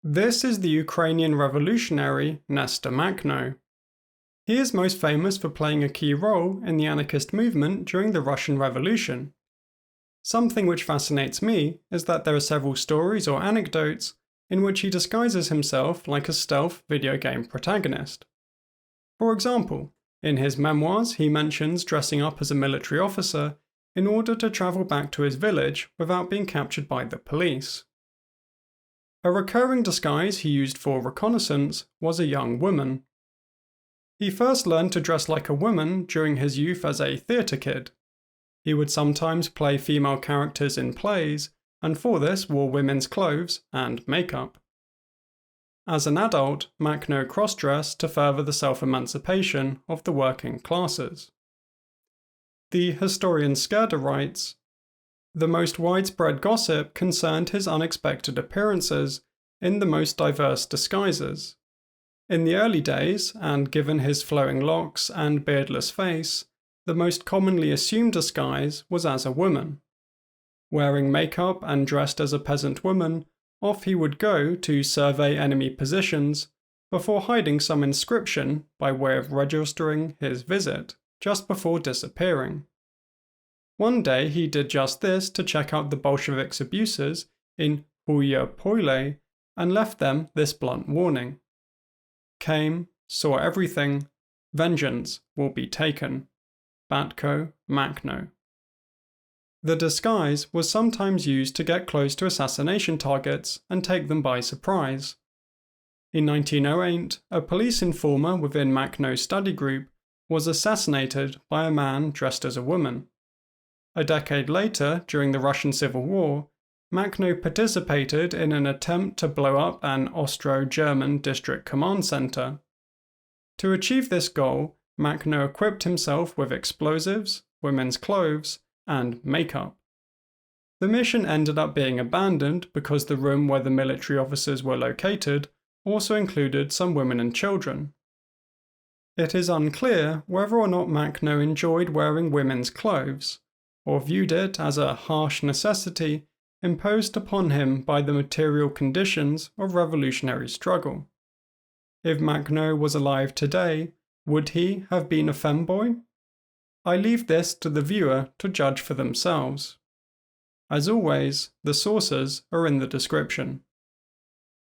This is the Ukrainian revolutionary Nestor Makhno. He is most famous for playing a key role in the anarchist movement during the Russian Revolution. Something which fascinates me is that there are several stories or anecdotes in which he disguises himself like a stealth video game protagonist. For example, in his memoirs he mentions dressing up as a military officer in order to travel back to his village without being captured by the police. A recurring disguise he used for reconnaissance was a young woman. He first learned to dress like a woman during his youth as a theatre kid. He would sometimes play female characters in plays, and for this wore women's clothes and makeup. As an adult, Makhno cross-dressed to further the self-emancipation of the working classes. The historian Skirda writes, "The most widespread gossip concerned his unexpected appearances in the most diverse disguises. In the early days, and given his flowing locks and beardless face, the most commonly assumed disguise was as a woman. Wearing makeup and dressed as a peasant woman, off he would go to survey enemy positions before hiding some inscription by way of registering his visit, just before disappearing. One day he did just this to check out the Bolsheviks' abuses in Huya Poile and left them this blunt warning. Came, saw everything, vengeance will be taken. Batko Makhno." The disguise was sometimes used to get close to assassination targets and take them by surprise. In 1908, a police informer within Makhno's study group was assassinated by a man dressed as a woman. A decade later, during the Russian Civil War, Makhno participated in an attempt to blow up an Austro-German district command center. To achieve this goal, Makhno equipped himself with explosives, women's clothes, and makeup. The mission ended up being abandoned because the room where the military officers were located also included some women and children. It is unclear whether or not Makhno enjoyed wearing women's clothes, or viewed it as a harsh necessity imposed upon him by the material conditions of revolutionary struggle. If Makhno was alive today, would he have been a femboy? I leave this to the viewer to judge for themselves. As always, the sources are in the description.